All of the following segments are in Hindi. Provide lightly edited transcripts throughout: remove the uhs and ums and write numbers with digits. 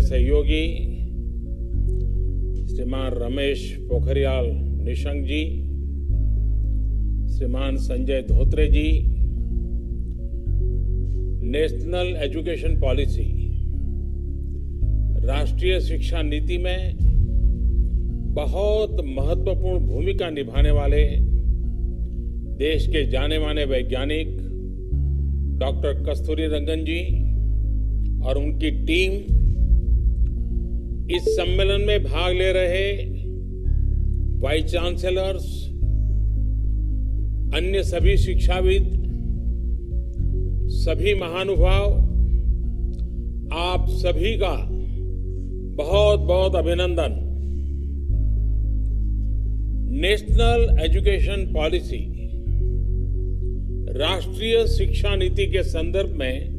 सहयोगी श्रीमान रमेश पोखरियाल निशंक जी, श्रीमान संजय धोत्रे जी, नेशनल एजुकेशन पॉलिसी, राष्ट्रीय शिक्षा नीति में बहुत महत्वपूर्ण भूमिका निभाने वाले देश के जाने माने वैज्ञानिक डॉक्टर कस्तूरीरंगन जी और उनकी टीम, इस सम्मेलन में भाग ले रहे वाइस चांसलर्स, अन्य सभी शिक्षाविद, सभी महानुभाव, आप सभी का बहुत बहुत अभिनंदन। नेशनल एजुकेशन पॉलिसी, राष्ट्रीय शिक्षा नीति के संदर्भ में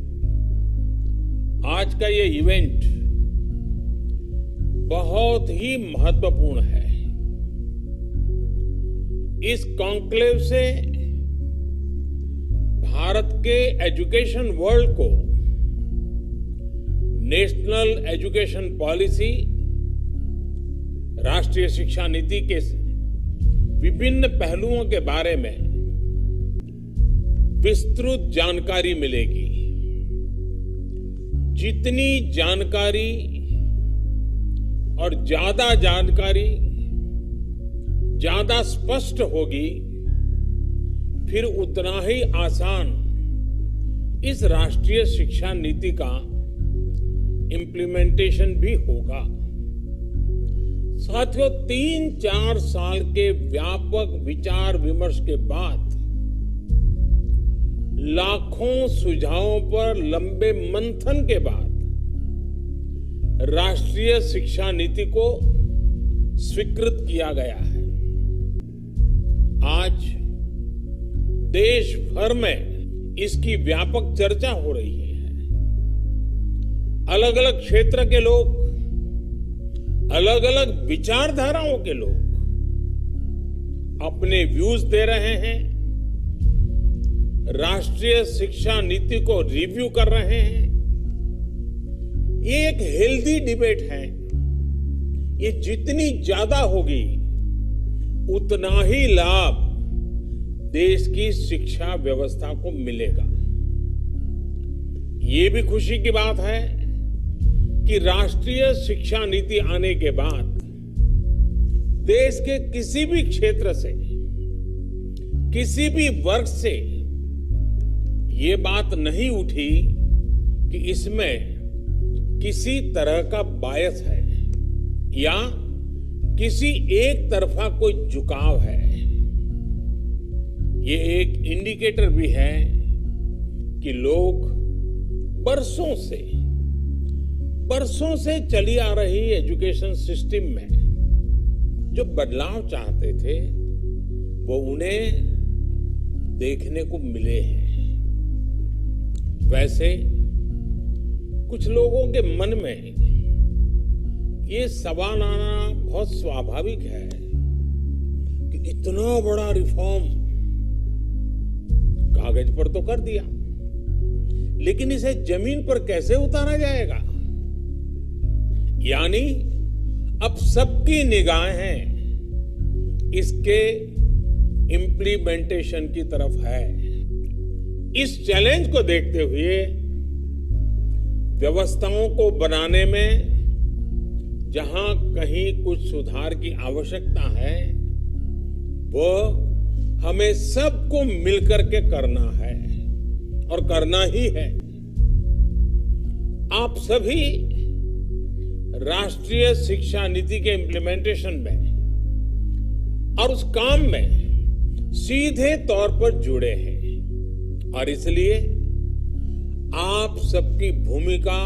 आज का ये इवेंट बहुत ही महत्वपूर्ण है। इस कॉन्क्लेव से भारत के एजुकेशन वर्ल्ड को नेशनल एजुकेशन पॉलिसी, राष्ट्रीय शिक्षा नीति के विभिन्न पहलुओं के बारे में विस्तृत जानकारी मिलेगी। जितनी जानकारी और ज्यादा जानकारी ज्यादा स्पष्ट होगी, फिर उतना ही आसान इस राष्ट्रीय शिक्षा नीति का इम्प्लीमेंटेशन भी होगा। साथियों, 3-4 साल के व्यापक विचार विमर्श के बाद लाखों सुझावों पर लंबे मंथन के बाद राष्ट्रीय शिक्षा नीति को स्वीकृत किया गया है। आज देश भर में इसकी व्यापक चर्चा हो रही है। अलग अलग क्षेत्र के लोग, अलग अलग विचारधाराओं के लोग अपने व्यूज दे रहे हैं, राष्ट्रीय शिक्षा नीति को रिव्यू कर रहे हैं। ये एक हेल्दी डिबेट है। ये जितनी ज्यादा होगी उतना ही लाभ देश की शिक्षा व्यवस्था को मिलेगा। ये भी खुशी की बात है कि राष्ट्रीय शिक्षा नीति आने के बाद देश के किसी भी क्षेत्र से, किसी भी वर्ग से ये बात नहीं उठी कि इसमें किसी तरह का बायस है या किसी एक तरफा कोई झुकाव है। ये एक इंडिकेटर भी है कि लोग बरसों से चली आ रही एजुकेशन सिस्टम में जो बदलाव चाहते थे वो उन्हें देखने को मिले हैं। वैसे कुछ लोगों के मन में ये सवाल आना बहुत स्वाभाविक है कि इतना बड़ा रिफॉर्म कागज पर तो कर दिया, लेकिन इसे जमीन पर कैसे उतारा जाएगा? यानी अब सबकी निगाहें इसके इम्प्लीमेंटेशन की तरफ है। इस चैलेंज को देखते हुए व्यवस्थाओं को बनाने में जहां कहीं कुछ सुधार की आवश्यकता है, वो हमें सबको मिलकर के करना है और करना ही है। आप सभी राष्ट्रीय शिक्षा नीति के इम्प्लीमेंटेशन में और उस काम में सीधे तौर पर जुड़े हैं और इसलिए आप सबकी भूमिका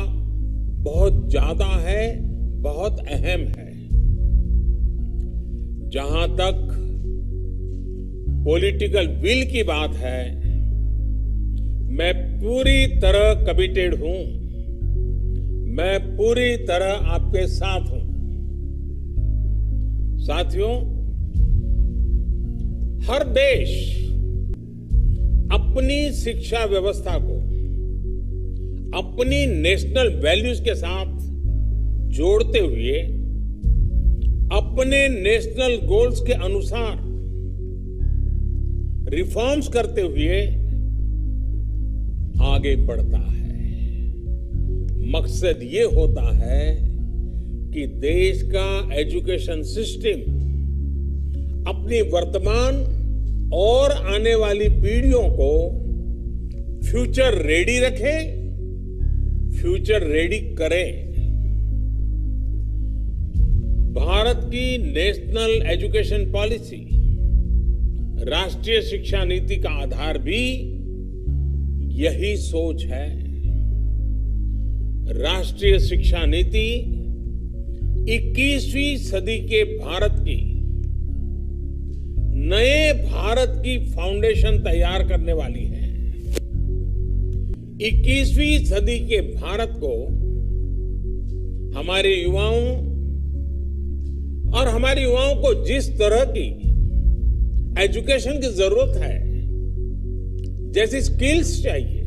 बहुत ज्यादा है, बहुत अहम है। जहां तक पॉलिटिकल विल की बात है, मैं पूरी तरह कमिटेड हूं, मैं पूरी तरह आपके साथ हूं। साथियों, हर देश अपनी शिक्षा व्यवस्था को अपनी नेशनल वैल्यूज के साथ जोड़ते हुए अपने नेशनल गोल्स के अनुसार रिफॉर्म्स करते हुए आगे बढ़ता है। मकसद ये होता है कि देश का एजुकेशन सिस्टम अपनी वर्तमान और आने वाली पीढ़ियों को फ्यूचर रेडी रखे, फ्यूचर रेडी करे। भारत की नेशनल एजुकेशन पॉलिसी, राष्ट्रीय शिक्षा नीति का आधार भी यही सोच है। राष्ट्रीय शिक्षा नीति 21वीं सदी के भारत की नए भारत की फाउंडेशन तैयार करने वाली है। 21वीं सदी के भारत को हमारे युवाओं और हमारे युवाओं को जिस तरह की एजुकेशन की जरूरत है, जैसी स्किल्स चाहिए,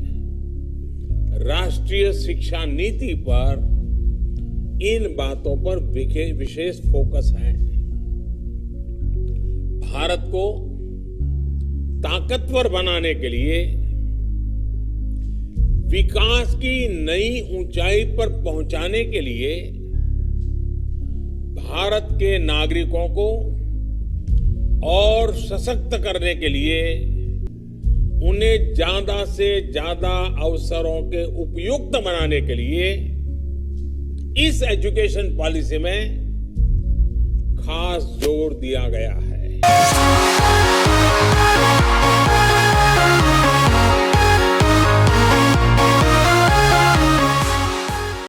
राष्ट्रीय शिक्षा नीति पर इन बातों पर विशेष फोकस है। भारत को ताकतवर बनाने के लिए, विकास की नई ऊंचाई पर पहुंचाने के लिए भारत के नागरिकों को और सशक्त करने के लिए उन्हें ज्यादा से ज्यादा अवसरों के उपयुक्त बनाने के लिए इस एजुकेशन पॉलिसी में खास जोर दिया गया है।